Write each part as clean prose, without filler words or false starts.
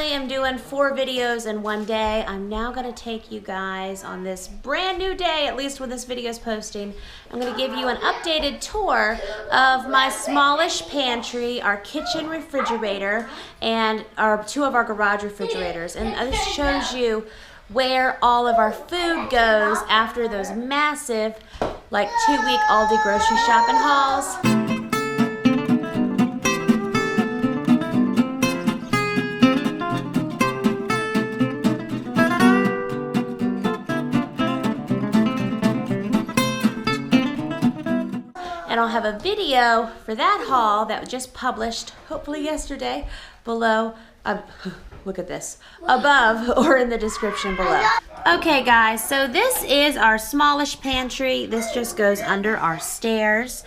normally am doing 4 videos in one day, I'm now going to take you guys on this brand new day, at least when this video is posting. I'm going to give you an updated tour of my smallish pantry, our kitchen refrigerator, and two of our garage refrigerators. And this shows you where all of our food goes after those massive, like 2-week Aldi grocery shopping hauls. And I'll have a video for that haul that was just published, hopefully yesterday, below, look at this, above or in the description below. Okay guys, so this is our smallish pantry. This just goes under our stairs.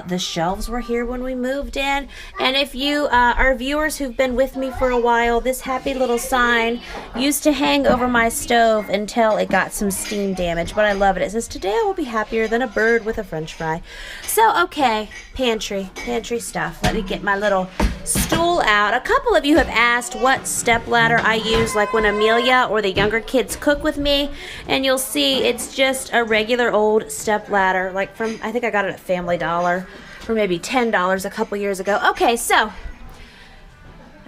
The shelves were here when we moved in. And if you are viewers who've been with me for a while, this happy little sign used to hang over my stove until it got some steam damage, but I love it. It says, "Today I will be happier than a bird with a french fry." So, okay, pantry stuff. Let me get my little stool out. A couple of you have asked what step ladder I use, like when Amelia or the younger kids cook with me, and you'll see it's just a regular old step ladder, like from, I think I got it at Family Dollar for maybe $10 a couple years ago. Okay, so,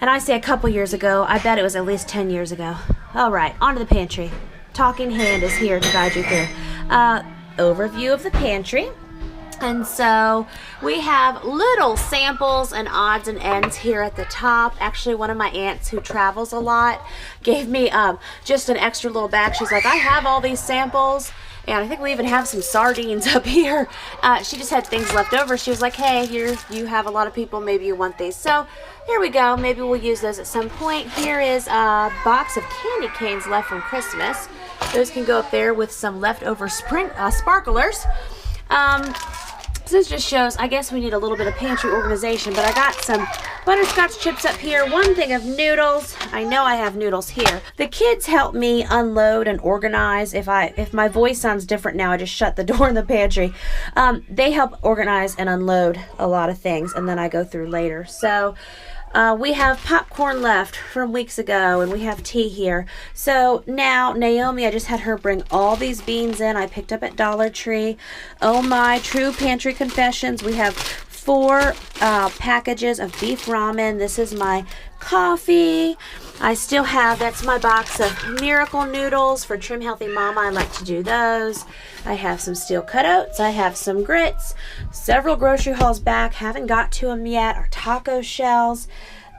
and I say a couple years ago, I bet it was at least 10 years ago. All right, onto the pantry. Talking Hand is here to guide you through. Overview of the pantry. And so we have little samples and odds and ends here at the top. Actually, one of my aunts who travels a lot gave me just an extra little bag. She's like, "I have all these samples." And I think we even have some sardines up here. She just had things left over. She was like, "Hey, you have a lot of people, maybe you want these." So here we go. Maybe we'll use those at some point. Here is a box of candy canes left from Christmas. Those can go up there with some leftover sparklers. This just shows, I guess we need a little bit of pantry organization, but I got some butterscotch chips up here, one thing of noodles. I know I have noodles here. The kids help me unload and organize. If my voice sounds different now, I just shut the door in the pantry. They help organize and unload a lot of things, and then I go through later. So we have popcorn left from weeks ago, and we have tea here. So now Naomi, I just had her bring all these beans in. I picked up at Dollar Tree. Oh my, true pantry confessions. We have 4 packages of beef ramen. This is my coffee. I still have, that's my box of Miracle noodles for Trim Healthy Mama. I like to do those. I have some steel cut oats. I have some grits. Several grocery hauls back. Haven't got to them yet. Our taco shells.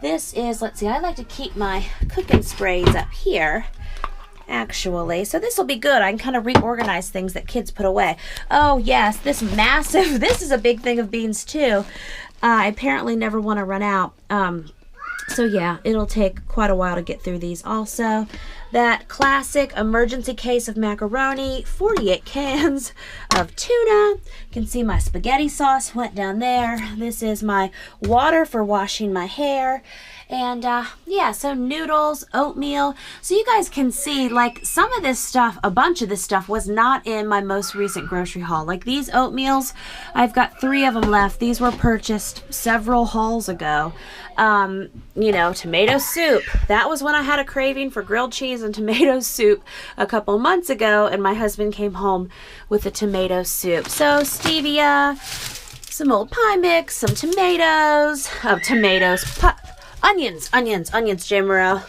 This is, let's see, I like to keep my cooking sprays up here, actually. So this will be good. I can kind of reorganize things that kids put away. Oh yes, this massive, this is a big thing of beans too. I apparently never want to run out. So yeah, it'll take quite a while to get through these. Also, that classic emergency case of macaroni, 48 cans of tuna. You can see my spaghetti sauce went down there. This is my water for washing my hair. And yeah, so noodles, oatmeal. So you guys can see, like, some of this stuff, a bunch of this stuff was not in my most recent grocery haul. Like these oatmeals, I've got 3 of them left. These were purchased several hauls ago. You know, tomato soup. That was when I had a craving for grilled cheese and tomato soup a couple months ago, and my husband came home with the tomato soup. So stevia, some old pie mix, some tomatoes, onions, J. Morrell.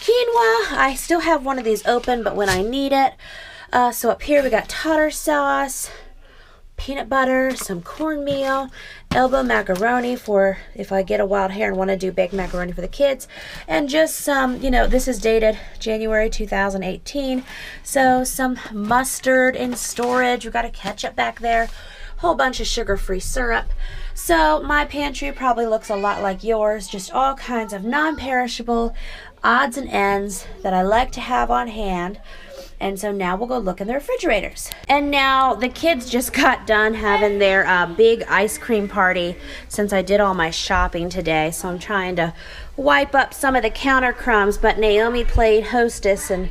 Quinoa, I still have one of these open, but when I need it. So up here we got tartar sauce, peanut butter, some cornmeal, elbow macaroni for if I get a wild hair and want to do baked macaroni for the kids, and just some, you know, this is dated January 2018, so some mustard in storage. We've got a ketchup back there, whole bunch of sugar-free syrup. So my pantry probably looks a lot like yours, just all kinds of non-perishable odds and ends that I like to have on hand. And so now we'll go look in the refrigerators. And now the kids just got done having their big ice cream party since I did all my shopping today. So I'm trying to wipe up some of the counter crumbs, but Naomi played hostess and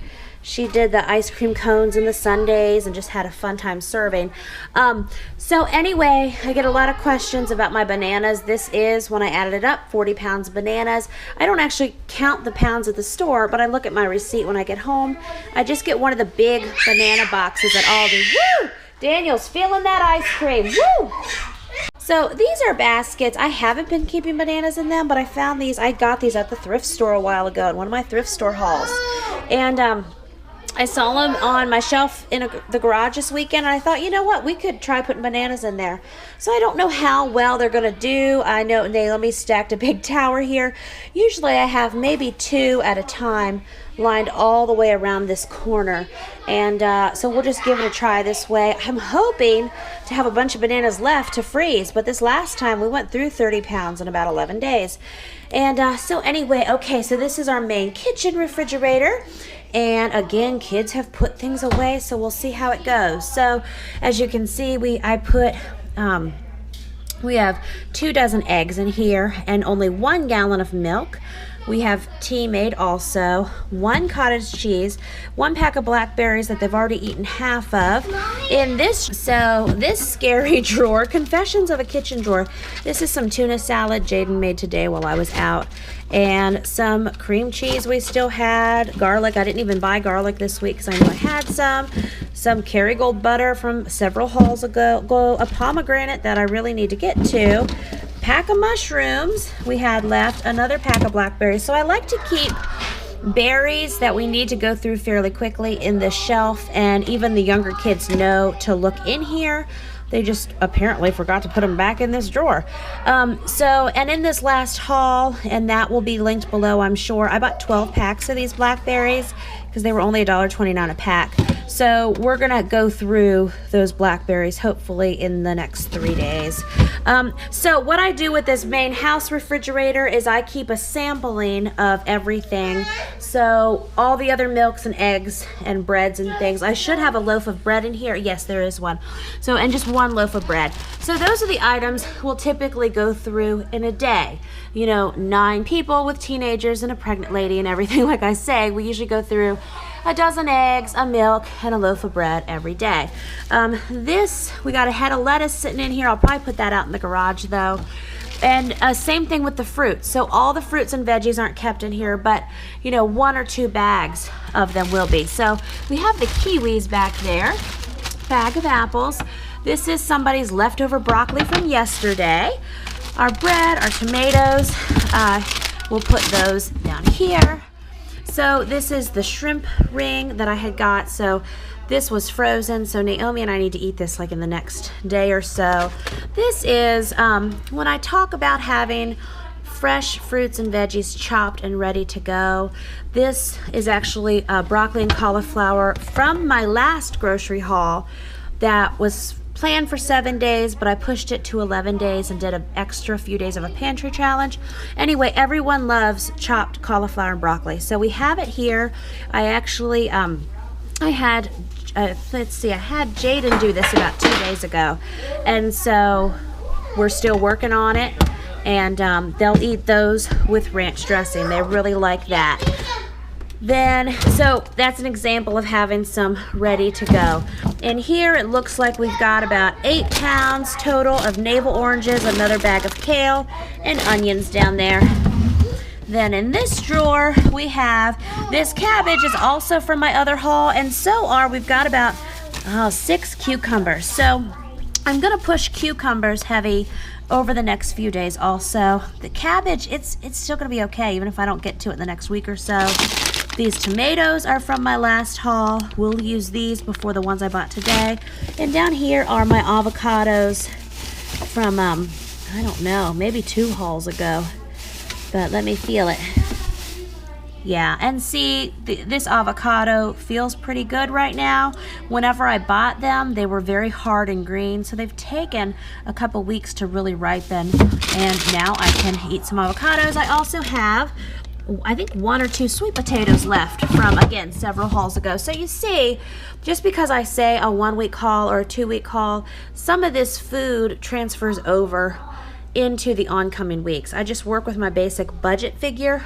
She did the ice cream cones and the sundaes and just had a fun time serving. So anyway, I get a lot of questions about my bananas. This is, when I added it up, 40 pounds of bananas. I don't actually count the pounds at the store, but I look at my receipt when I get home. I just get one of the big banana boxes at Aldi. Woo! Daniel's feeling that ice cream. Woo! So these are baskets. I haven't been keeping bananas in them, but I found these. I got these at the thrift store a while ago in one of my thrift store hauls. And I saw them on my shelf in the garage this weekend, and I thought, you know what, we could try putting bananas in there. So I don't know how well they're going to do. I know Naomi stacked a big tower here. Usually I have maybe 2 at a time lined all the way around this corner, and so we'll just give it a try this way. I'm hoping to have a bunch of bananas left to freeze, but this last time we went through 30 pounds in about 11 days. And so anyway, okay, so this is our main kitchen refrigerator. And again, kids have put things away, so we'll see how it goes. So as you can see, we have 2 dozen eggs in here and only 1 gallon of milk. We have tea made also, 1 cottage cheese, 1 pack of blackberries that they've already eaten half of. In this scary drawer, Confessions of a Kitchen drawer, this is some tuna salad Jaden made today while I was out. And some cream cheese we still had, garlic. I didn't even buy garlic this week because I knew I had some Kerrygold butter from several hauls ago, a pomegranate that I really need to get to, pack of mushrooms we had left, another pack of blackberries. So I like to keep berries that we need to go through fairly quickly in this shelf, and even the younger kids know to look in here. They just apparently forgot to put them back in this drawer. And in this last haul, and that will be linked below, I'm sure, I bought 12 packs of these blackberries because they were only $1.29 a pack. So we're gonna go through those blackberries hopefully in the next 3 days. So what I do with this main house refrigerator is I keep a sampling of everything. So all the other milks and eggs and breads and things. I should have a loaf of bread in here. Yes, there is one. So, and just 1 loaf of bread. So those are the items we'll typically go through in a day. You know, 9 people with teenagers and a pregnant lady and everything. Like I say, we usually go through a dozen eggs, a milk, and a loaf of bread every day. We got a head of lettuce sitting in here. I'll probably put that out in the garage though. And same thing with the fruit. So all the fruits and veggies aren't kept in here, but you know, 1 or 2 bags of them will be. So we have the kiwis back there, bag of apples. This is somebody's leftover broccoli from yesterday. Our bread, our tomatoes, we'll put those down here. So this is the shrimp ring that I had got. So this was frozen, so Naomi and I need to eat this like in the next day or so. This is, when I talk about having fresh fruits and veggies chopped and ready to go, this is actually broccoli and cauliflower from my last grocery haul that was planned for 7 days, but I pushed it to 11 days and did an extra few days of a pantry challenge. Anyway, everyone loves chopped cauliflower and broccoli. So we have it here. I actually, I had Jaden do this about 2 days ago. And so we're still working on it. And they'll eat those with ranch dressing. They really like that. So that's an example of having some ready to go. In here it looks like we've got about 8 pounds total of navel oranges, another bag of kale, and onions down there. Then in this drawer we have, this cabbage is also from my other haul, and we've got about 6 cucumbers. So I'm gonna push cucumbers heavy over the next few days also. The cabbage, it's still gonna be okay even if I don't get to it in the next week or so. These tomatoes are from my last haul. We'll use these before the ones I bought today. And down here are my avocados from, I don't know, maybe 2 hauls ago. But let me feel it. Yeah, and see, this avocado feels pretty good right now. Whenever I bought them, they were very hard and green, so they've taken a couple weeks to really ripen. And now I can eat some avocados. I also have, I think, 1 or 2 sweet potatoes left from, again, several hauls ago. So you see, just because I say a 1-week haul or a 2-week haul, some of this food transfers over into the oncoming weeks. I just work with my basic budget figure,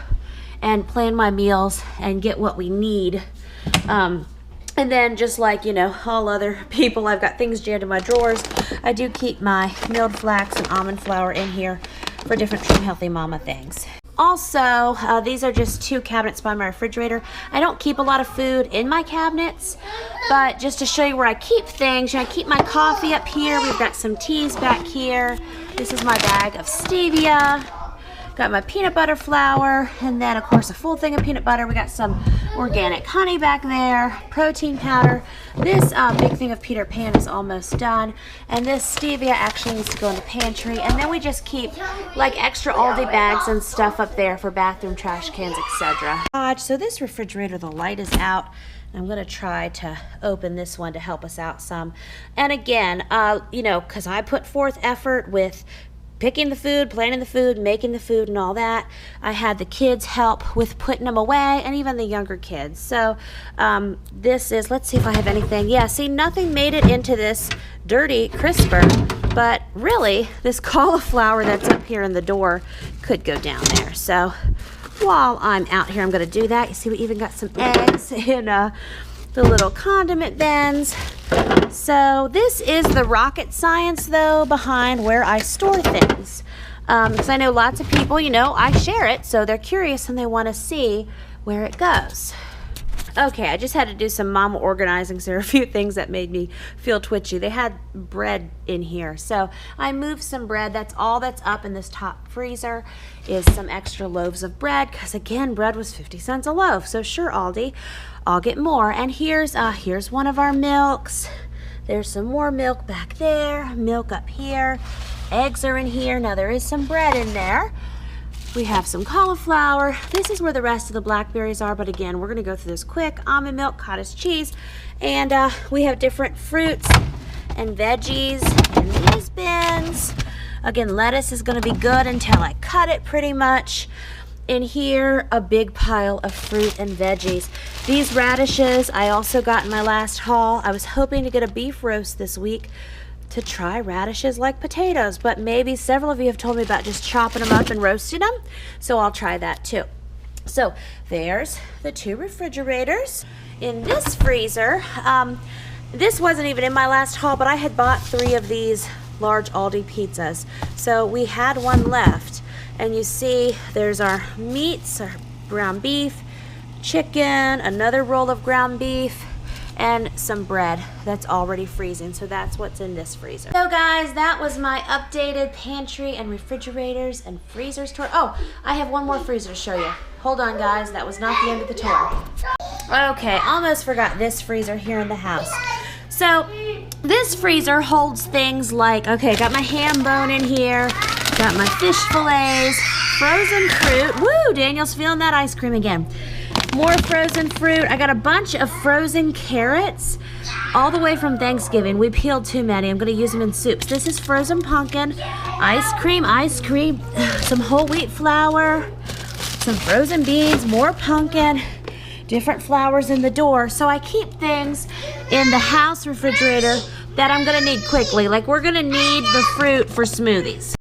and plan my meals and get what we need. And then just like, you know, all other people, I've got things jammed in my drawers. I do keep my milled flax and almond flour in here for different Trim Healthy Mama things. Also, these are just 2 cabinets by my refrigerator. I don't keep a lot of food in my cabinets, but just to show you where I keep things, you know, I keep my coffee up here. We've got some teas back here. This is my bag of stevia. Got my peanut butter flour, and then of course a full thing of peanut butter. We got some organic honey back there, protein powder. This big thing of Peter Pan is almost done, and this stevia actually needs to go in the pantry. And then we just keep like extra Aldi bags and stuff up there for bathroom trash cans, etc. So this refrigerator, the light is out. I'm gonna try to open this one to help us out some. And again, you know, because I put forth effort with picking the food, planning the food, making the food, and all that. I had the kids help with putting them away, and even the younger kids. So this is, let's see if I have anything. Yeah, see, nothing made it into this dirty crisper, but really, this cauliflower that's up here in the door could go down there. So while I'm out here, I'm gonna do that. You see, we even got some eggs in the little condiment bins. So this is the rocket science, though, behind where I store things. Because I know lots of people, you know, I share it, so they're curious and they want to see where it goes. Okay, I just had to do some mama organizing, so there are a few things that made me feel twitchy. They had bread in here, so I moved some bread. That's all that's up in this top freezer is some extra loaves of bread, because again, bread was 50 cents a loaf. So sure, Aldi, I'll get more. And here's one of our milks. There's some more milk back there, milk up here. Eggs are in here. Now there is some bread in there. We have some cauliflower. This is where the rest of the blackberries are, but again, we're gonna go through this quick. Almond milk, cottage cheese, and we have different fruits and veggies in these bins. Again, lettuce is gonna be good until I cut it pretty much. In here, a big pile of fruit and veggies. These radishes I also got in my last haul. I was hoping to get a beef roast this week to try radishes like potatoes, but maybe several of you have told me about just chopping them up and roasting them, so I'll try that too. So there's the 2 refrigerators. In this freezer, this wasn't even in my last haul, but I had bought 3 of these large Aldi pizzas, so we had one left. And you see there's our meats, our ground beef, chicken, another roll of ground beef, and some bread that's already freezing. So that's what's in this freezer. So guys, that was my updated pantry and refrigerators and freezers tour. Oh, I have one more freezer to show you. Hold on guys, that was not the end of the tour. Okay, almost forgot this freezer here in the house. So this freezer holds things like, okay, got my ham bone in here, got my fish fillets, frozen fruit. Woo, Daniel's feeling that ice cream again. More frozen fruit. I got a bunch of frozen carrots all the way from Thanksgiving. We peeled too many. I'm gonna use them in soups. This is frozen pumpkin, ice cream, some whole wheat flour, some frozen beans, more pumpkin, different flowers in the door. So I keep things in the house refrigerator that I'm gonna need quickly. Like we're gonna need the fruit for smoothies.